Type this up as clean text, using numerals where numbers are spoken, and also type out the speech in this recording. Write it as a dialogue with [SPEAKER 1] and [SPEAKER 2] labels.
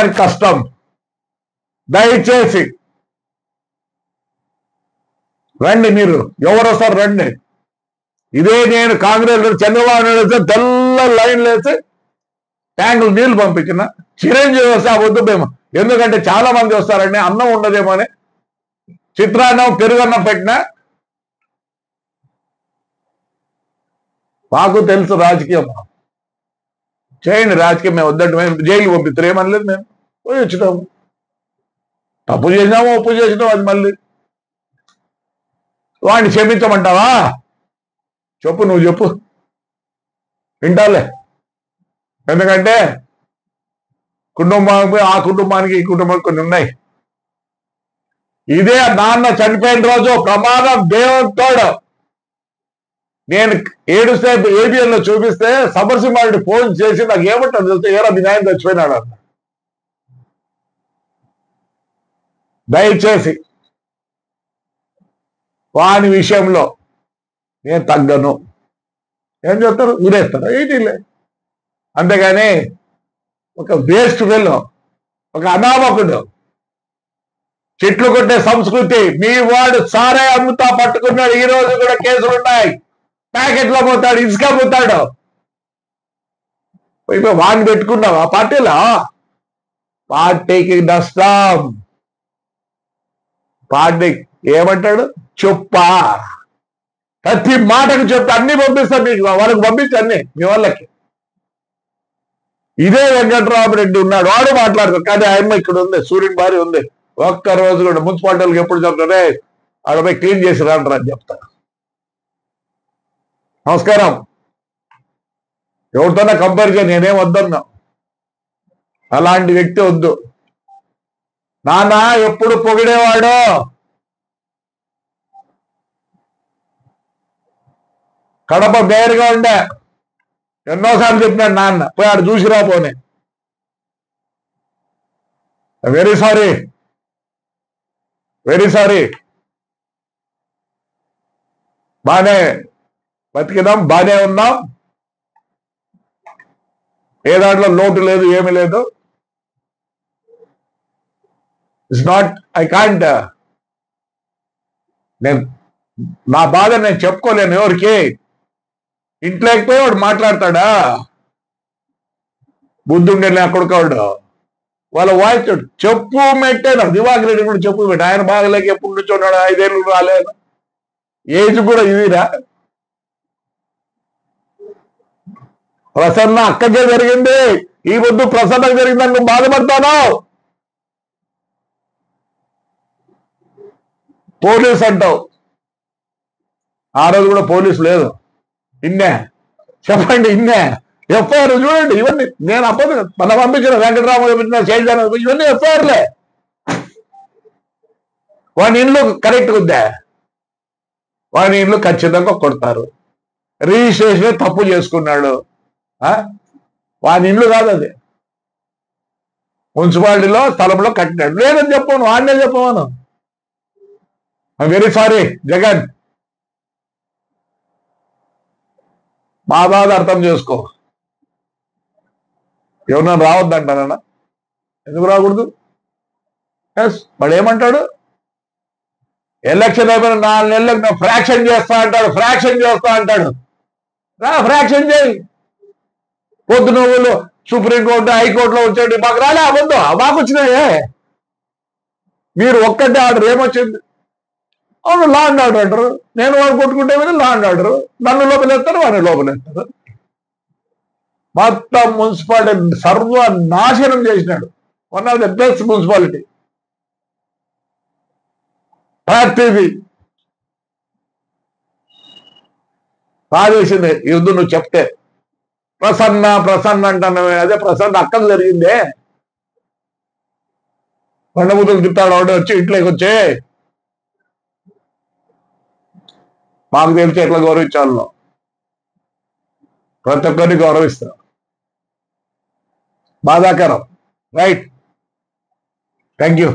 [SPEAKER 1] చెప్పడానికి కష్టం. దయచేసి రండి, మీరు ఎవరు వస్తారు రండి. ఇదే నేను కాంగ్రెస్ చంద్రబాబు నాయుడు వస్తే తెల్ల లైన్లు వేసి ట్యాంకులు నీళ్లు పంపించిన, చిరంజీవి వస్తే ఆ వద్దు మేము, ఎందుకంటే చాలా మంది వస్తారండి, అన్నం ఉండదేమో అని చిత్రాన్నం పెరుగన్నం పెట్టినా. మాకు తెలుసు రాజకీయం, చేయండి రాజకీయం, మేము వద్దంటే మేము జైలు పంపిస్తారు, ఏమనలేదు, మేము పోయి వచ్చినాము. తప్పు చేసినాము, ఒప్పు చేసినాము, అది మళ్ళీ వాడిని క్షమించమంటావా? చెప్పు, నువ్వు చెప్పు, వింటాలే. ఎందుకంటే కుటుంబానికి, ఆ కుటుంబానికి ఈ కుటుంబానికి కొన్ని ఉన్నాయి. ఇదే నాన్న చనిపోయిన రోజు ప్రమాదం దేవుడితో నేను ఏడుస్తే ఏబిఎన్ లో చూపిస్తే సమరసింహారెడ్డి ఫోన్ చేసి నాకు ఏమంటారు తెలుస్తే, ఏరా మీ నాయన చచ్చిపోయినాడు అన్న. దయచేసి వాని విషయంలో నేను తగ్గను. ఏం చెప్తారు, ఊరేస్తారు, ఏంటిలే. అంతేగాని ఒక వేస్ట్ ఫెలో, ఒక అనామకుడు, చెట్లు కొట్టే సంస్కృతి, మీ వాడు సారే అమ్ముతా పట్టుకున్నాడు, ఈ రోజు కూడా కేసులు ఉన్నాయి. ప్యాకెట్లో పోతాడు, ఇసుక పోతాడు. వాడిని పెట్టుకున్నావు ఆ పార్టీలో, పార్టీకి నష్టం. పార్టీ ఏమంటాడు, చెప్పా, ప్రతి మాటకు చెప్తా, అన్ని పంపిస్తాను మీకు, వాళ్ళకి పంపించి అన్ని మీ వాళ్ళకి. ఇదే వెంకట్రామరెడ్డి ఉన్నాడు, వాడు మాట్లాడతాడు. కానీ ఆయమ్మ ఇక్కడ ఉంది, సూర్యుని భార్య ఉంది. ఒక్క రోజు కూడా మున్సిపాలిటీలకు ఎప్పుడు చెప్తారే ఆడపై క్లీన్ చేసి రాంటారు అని చెప్తా. నమస్కారం. ఎవరితోనే కంపేర్ చేయ, నేనేం వద్దన్నా. అలాంటి వ్యక్తి వద్దు. నాన్న ఎప్పుడు పొగిడేవాడు, కడప మేయర్గా ఉండే, ఎన్నోసార్లు చెప్పినాడు నాన్న, పోయి ఆడు చూసిరా పోనే. Very sorry, very sorry. బానే బతికినాం, బానే ఉన్నాం, ఏ దాంట్లో లోటు లేదు, ఏమి లేదు. ఇట్స్ నాట్, ఐ కాంట్, నేను నా బాధ నేను చెప్పుకోలేను ఎవరికి. ఇంట్లోకి పోయి వాడు మాట్లాడతాడా, బుద్ధుండే అక్కడికాడు, వాళ్ళ వాయిస్ చెప్పు మెట్టాను. దివాకర్ రెడ్డి కూడా చెప్పు మెట్ట, ఆయన బాగలేక ఎప్పుడు నుంచి ఉన్నాడు, 5 ఏళ్ళు రాలేదు, ఏజ్ కూడా ఇదిరా. ప్రసన్న అక్కకే జరిగింది, ఈ వద్దు ప్రసన్నకు జరిగిందని నువ్వు బాధపడతాను. పోలీస్ అంటావు, ఆ రోజు కూడా పోలీసు లేదు. ఇన్నే చెప్పండి, ఇన్నే ఎఫ్ఐఆర్ చూడండి. ఇవన్నీ నేను అప్పటి మన పంపించిన వెంకటరామ పంపించిన శైలజాన, ఇవన్నీ ఎఫ్ఐఆర్లే. వాని ఇండ్లు కరెక్ట్గా ఉందా, వాని ఇండ్లు ఖచ్చితంగా కొడతారు. రిజిస్ట్రేషన్ తప్పు చేసుకున్నాడు, వాని ఇండ్లు కాదు అది, మున్సిపాలిటీలో స్థలంలో కట్టినాడు. లేదని చెప్పాను, వాడినే చెప్పమను. వెరీ సారీ జగన్, మా బాధ అర్థం చేసుకో. ఎవరన్నా రావద్దంటానా, ఎందుకు రాకూడదు? ఎస్, వాడు ఏమంటాడు, ఎలక్షన్ అయిపోయిన 4 నెలలకు నేను ఫ్రాక్షన్ చేస్తా అంటాడు, ఫ్రాక్షన్ చేస్తా అంటాడు. రా ఫ్రాక్షన్ చేయి. పొద్దున వాళ్ళు సుప్రీంకోర్టు, హైకోర్టులో వచ్చేది, మాకు రాలే, అబద్ధం, మాకు వచ్చినాయే. మీరు ఒక్కటే ఆర్డర్, ఏమొచ్చింది? అవును, లా అండ్ ఆర్డర్ అంటారు. నేను వాడు కొట్టుకుంటే లా అండ్ ఆర్డర్, నన్ను లోపలేస్తారు, వాడిని లోపలేస్తారు. మొత్తం మున్సిపాలిటీ సర్వనాశనం చేసినాడు. One of the best municipality. ప్రతిదీ బాధేసింది. యుద్ధ నువ్వు చెప్తే ప్రసన్న ప్రసన్న అంటున్నావే, అదే ప్రసన్న అక్కలు జరిగిందే. కొండబూతులు తిట్టాడు ఆవిడ వచ్చి ఇంట్లోకి వచ్చే, మాకు తెలిసి ఎట్లా గౌరవించాలో ప్రతి ఒక్కరిని గౌరవిస్తాం. బాధాకరం. Right, thank you.